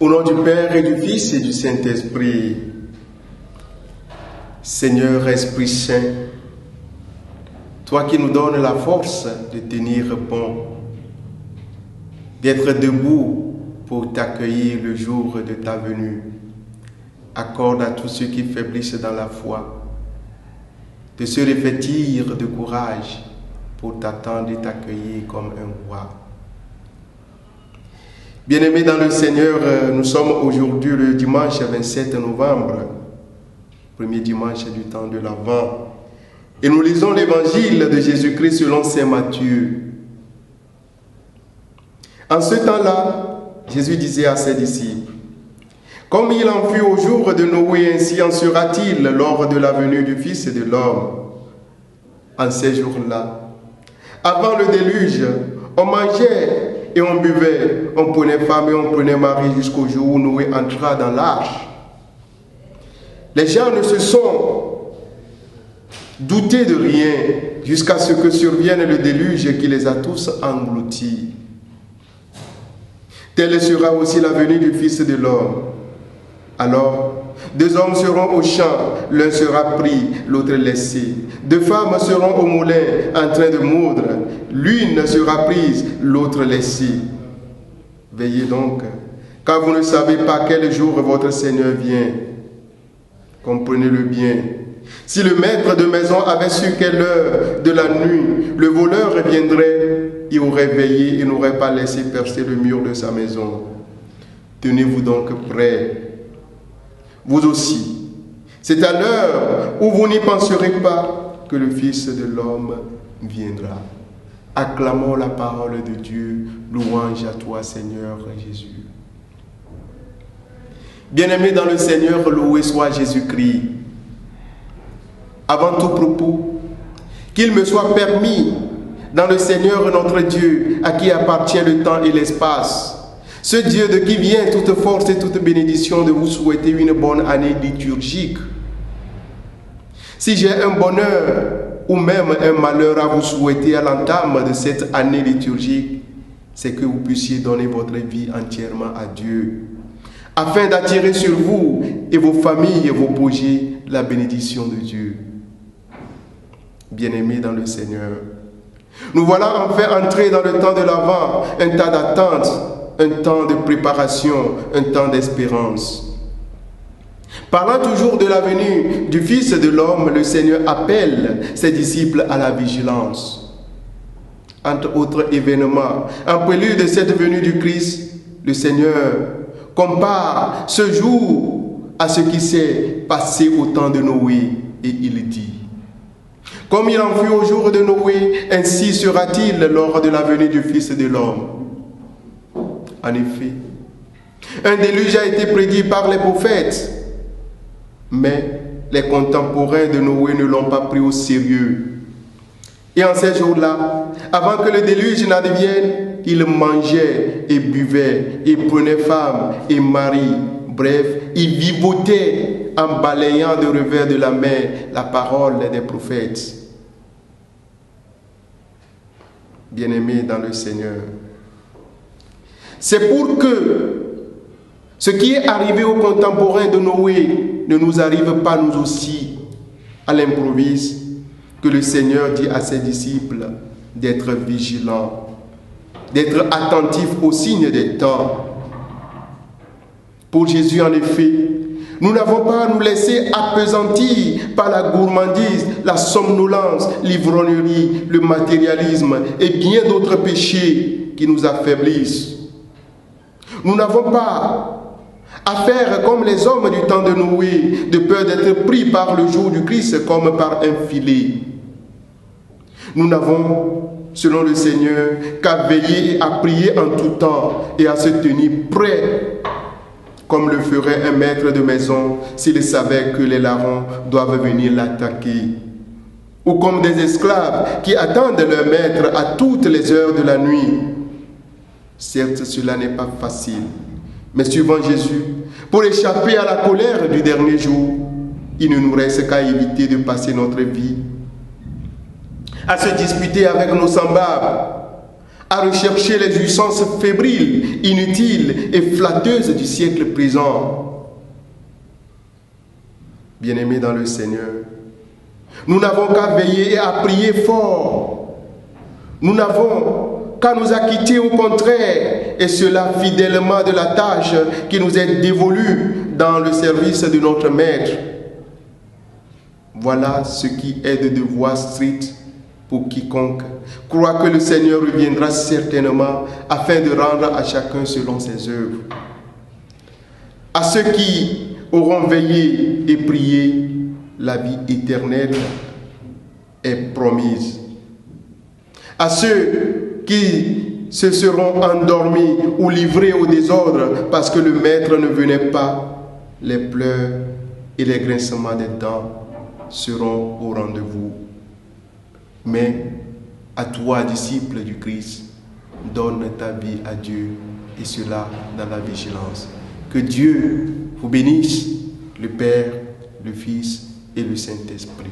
Au nom du Père et du Fils et du Saint-Esprit, Seigneur Esprit Saint, toi qui nous donnes la force de tenir bon, d'être debout pour t'accueillir le jour de ta venue, accorde à tous ceux qui faiblissent dans la foi de se revêtir de courage pour t'attendre et t'accueillir comme un roi. Bien-aimés dans le Seigneur, nous sommes aujourd'hui le dimanche 27 novembre, premier dimanche du temps de l'Avent, et nous lisons l'évangile de Jésus-Christ selon saint Matthieu. En ce temps-là, Jésus disait à ses disciples: « Comme il en fut au jour de Noé, ainsi en sera-t-il lors de la venue du Fils de l'homme. En ces jours-là, avant le déluge, on mangeait et on buvait, on prenait femme et on prenait mari jusqu'au jour où Noé entra dans l'arche. Les gens ne se sont doutés de rien jusqu'à ce que survienne le déluge qui les a tous engloutis. Telle sera aussi la venue du Fils de l'homme. Alors, 2 hommes seront au champ, l'un sera pris, l'autre laissé. 2 femmes seront au moulin en train de moudre, l'une sera prise, l'autre laissée. Veillez donc, car vous ne savez pas quel jour votre Seigneur vient. Comprenez-le bien. Si le maître de maison avait su quelle heure de la nuit le voleur viendrait, il aurait veillé et n'aurait pas laissé percer le mur de sa maison. Tenez-vous donc prêts. Vous aussi, c'est à l'heure où vous n'y penserez pas que le Fils de l'homme viendra. » Acclamons la parole de Dieu, louange à toi Seigneur Jésus. Bien-aimés dans le Seigneur, loué soit Jésus-Christ. Avant tout propos, qu'il me soit permis dans le Seigneur notre Dieu, à qui appartient le temps et l'espace, ce Dieu de qui vient toute force et toute bénédiction, de vous souhaiter une bonne année liturgique. Si j'ai un bonheur ou même un malheur à vous souhaiter à l'entame de cette année liturgique, c'est que vous puissiez donner votre vie entièrement à Dieu, afin d'attirer sur vous et vos familles et vos projets la bénédiction de Dieu. Bien-aimés dans le Seigneur, nous voilà enfin entrés dans le temps de l'Avent, un temps d'attente, un temps de préparation, un temps d'espérance. Parlant toujours de la venue du Fils de l'homme, le Seigneur appelle ses disciples à la vigilance. Entre autres événements, en prélude de cette venue du Christ, le Seigneur compare ce jour à ce qui s'est passé au temps de Noé, et il dit: « Comme il en fut au jour de Noé, ainsi sera-t-il lors de la venue du Fils de l'homme. » En effet, un déluge a été prédit par les prophètes, mais les contemporains de Noé ne l'ont pas pris au sérieux. Et en ces jours-là, avant que le déluge n'advienne, ils mangeaient et buvaient, et prenaient femme et mari. Bref, ils vivotaient en balayant de revers de la main la parole des prophètes. Bien-aimés dans le Seigneur, c'est pour que ce qui est arrivé aux contemporains de Noé ne nous arrive pas nous aussi à l'improviste, que le Seigneur dit à ses disciples d'être vigilants, d'être attentifs aux signes des temps. Pour Jésus, en effet, nous n'avons pas à nous laisser appesantir par la gourmandise, la somnolence, l'ivrognerie, le matérialisme et bien d'autres péchés qui nous affaiblissent. Nous n'avons pas à faire comme les hommes du temps de Noé, de peur d'être pris par le jour du Christ comme par un filet. Nous n'avons, selon le Seigneur, qu'à veiller et à prier en tout temps et à se tenir prêt, comme le ferait un maître de maison s'il savait que les larrons doivent venir l'attaquer. Ou comme des esclaves qui attendent leur maître à toutes les heures de la nuit. Certes, cela n'est pas facile, mais suivant Jésus, pour échapper à la colère du dernier jour, il ne nous reste qu'à éviter de passer notre vie à se disputer avec nos semblables, à rechercher les jouissances fébriles, inutiles et flatteuses du siècle présent. Bien-aimés dans le Seigneur, nous n'avons qu'à veiller et à prier fort. Nous n'avons qu'à nous acquitter au contraire, et cela fidèlement de la tâche qui nous est dévolue dans le service de notre Maître. Voilà ce qui est de devoir strict pour quiconque croit que le Seigneur reviendra certainement afin de rendre à chacun selon ses œuvres. À ceux qui auront veillé et prié, la vie éternelle est promise. À ceux qui se seront endormis ou livrés au désordre parce que le Maître ne venait pas, les pleurs et les grincements des dents seront au rendez-vous. Mais à toi, disciple du Christ, donne ta vie à Dieu, et cela dans la vigilance. Que Dieu vous bénisse, le Père, le Fils et le Saint-Esprit.